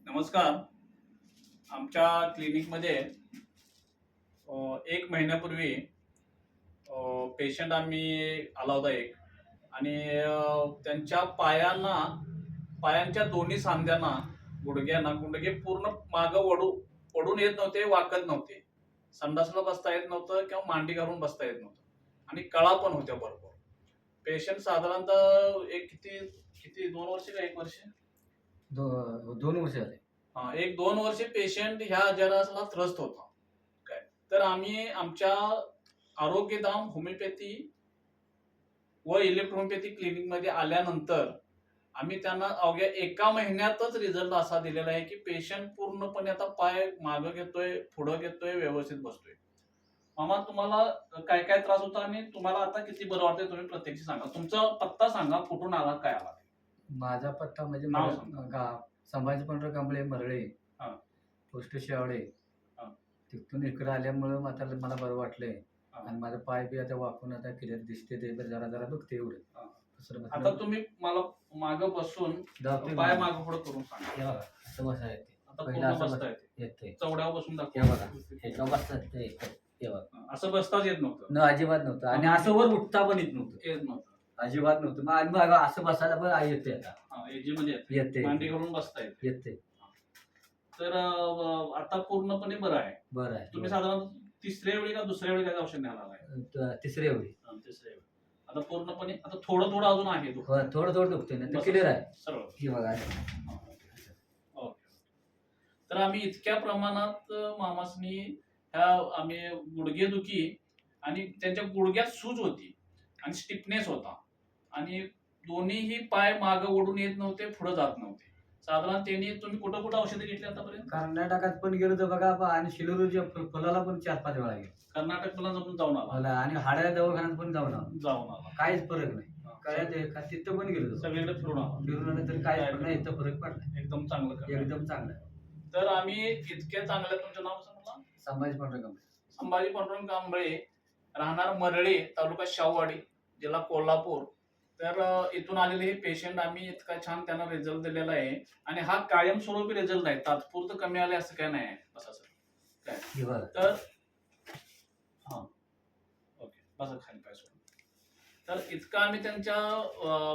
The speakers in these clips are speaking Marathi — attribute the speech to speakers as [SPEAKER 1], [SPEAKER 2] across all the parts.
[SPEAKER 1] नमस्कार. आमच्या क्लिनिकमध्ये 1 महिन्यापूर्वी पेशंट आम्ही आला होता एक आणि त्यांच्या पायांच्या दोन्ही सांध्यांना गुडघे पूर्ण मागं वडून येत नव्हते, वाकत नव्हते. संडासला बसता येत नव्हतं किंवा मांडी घालून बसता येत नव्हतं आणि कळा पण होत्या भरपूर. पेशंट साधारणतः एक किती किती 2 वर्ष का 1 वर्ष?
[SPEAKER 2] 2 वर्ष झाले.
[SPEAKER 1] 1-2 वर्षे पेशंट ह्या आजाराला त्रस्त होता. काय तर आम्ही आमच्या आरोग्यधाम होमिओपॅथी व इलेक्ट्रोहोमिओपॅथी क्लिनिकमध्ये आल्यानंतर आम्ही त्यांना अवघ्या 1 महिन्यातच रिझल्ट असा दिलेला आहे की पेशंट पूर्णपणे आता पाय मागं घेतोय, पुढं घेतोय, व्यवस्थित बसतोय. मामा, तुम्हाला काय काय त्रास होता आणि तुम्हाला आता किती बरं वाटतंय तुम्ही प्रत्यक्ष सांगा. तुमचा पत्ता सांगा, कुठून आला, काय आला?
[SPEAKER 2] माझा पत्ता म्हणजे
[SPEAKER 1] नाव सांगा.
[SPEAKER 2] गाव संभाजी पांडुरंग कांबळे, मरळे,
[SPEAKER 1] हा.
[SPEAKER 2] पोस्ट शेवाळे.
[SPEAKER 1] हा.
[SPEAKER 2] तिथून इकडे आल्यामुळं आता मला बरं वाटलंय
[SPEAKER 1] हा.
[SPEAKER 2] आणि माझा पाय बी आता वाकून आता क्लिअर दिसते, ते जरा जरा दुखते एवढं.
[SPEAKER 1] हा.
[SPEAKER 2] दुसरं
[SPEAKER 1] आता तुम्ही मला मागं बसून
[SPEAKER 2] धावतोय
[SPEAKER 1] पाय
[SPEAKER 2] मी.
[SPEAKER 1] मागं पुढं करून सांगा.
[SPEAKER 2] हे बघा, असं बसा येते.
[SPEAKER 1] आता
[SPEAKER 2] पहिलं
[SPEAKER 1] पूर्ण
[SPEAKER 2] असं
[SPEAKER 1] बसता येते.
[SPEAKER 2] येते.
[SPEAKER 1] चवड्यावर बसून
[SPEAKER 2] हे
[SPEAKER 1] दाखवा.
[SPEAKER 2] बघा, ह्याच्यावर बसतात ते येतं. हे बघा,
[SPEAKER 1] असं बसताच येत नव्हतं.
[SPEAKER 2] न अजिबात नव्हतं आणि असं वर उठता पण येत नव्हतं.
[SPEAKER 1] येत नव्हतं.
[SPEAKER 2] अजिबात नव्हतं. मग आणि मग असं बसायला पण येते आता.
[SPEAKER 1] एजी मध्ये
[SPEAKER 2] येते.
[SPEAKER 1] मांडी घालून बसता येते.
[SPEAKER 2] येते.
[SPEAKER 1] तर आता पूर्णपणे बरं आहे.
[SPEAKER 2] बरं आहे.
[SPEAKER 1] तुम्ही साधारण तिसऱ्या वेळी का दुसऱ्या वेळी काय औषध न्यायला आलाय?
[SPEAKER 2] तिसऱ्या वेळी.
[SPEAKER 1] तिसऱ्या वेळी. आता पूर्णपणे आता थोडं थोडं अजून आहे दुखत.
[SPEAKER 2] थोडं थोडं दुखते ना, ते क्लिअर आहे.
[SPEAKER 1] सरळ.
[SPEAKER 2] हे बघा.
[SPEAKER 1] ओके. तर आम्ही इतक्या प्रमाणात मामासनी ह्या आम्ही गुडघेदुखी आणि त्यांच्या गुडघ्यात सूज होती आणि स्टिफनेस होता आणि दोन्हीही पाय मागं ओढून येत नव्हते, पुढे जात नव्हते. साधारण त्यांनी तुम्ही कुठं कुठं औषधं घेतली आतापर्यंत?
[SPEAKER 2] कर्नाटकात पण गेलो तर बघा आणि शिलोरीच्या फुलाला पण 4-5 वेळा गेलो.
[SPEAKER 1] कर्नाटकला जाऊन आला.
[SPEAKER 2] आणि हाड्या दवाखान्यात पण जाऊन
[SPEAKER 1] आला.
[SPEAKER 2] काहीच फरक नाही. काय तिथं पण गेलो
[SPEAKER 1] सगळीकडे फिरून आला.
[SPEAKER 2] फिरून आलं तर काय नाही, इथं फरक पडला.
[SPEAKER 1] एकदम चांगलं काम.
[SPEAKER 2] एकदम चांगलं.
[SPEAKER 1] तर आम्ही इतक्या चांगल्या, तुमचं नाव सांगा?
[SPEAKER 2] संभाजी पांडुरंग कांबळे.
[SPEAKER 1] संभाजी पांडुरंग कांबळे, राहणार मरळे, तालुका शाहूवाडी, जिल्हा कोल्हापूर. तर इथून आलेले हे पेशंट आम्ही इतका छान त्यांना रिझल्ट दिलेला आहे आणि हा कायमस्वरूपी रिझल्ट आहे, तात्पुरतं कमी आले असं काय नाही. बसा सर. काय तर हा ओके, बसा खाली पाय सोडून. तर इतका आम्ही त्यांच्या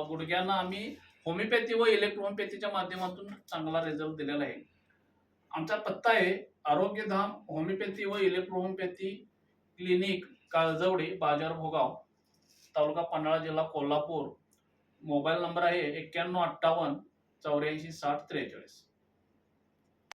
[SPEAKER 1] गुडघ्यांना आम्ही होमिओपॅथी व इलेक्ट्रोहोमिओपॅथीच्या माध्यमातून चांगला रिझल्ट दिलेला आहे. आमचा पत्ता आहे आरोग्यधाम होमिओपॅथी व इलेक्ट्रोहोमिओपॅथी क्लिनिक, काळजवडी, बाजार भोगाव, तालुका पन्हाळा, जिल्हा कोल्हापूर. मोबाईल नंबर आहे 9158 84 60 43.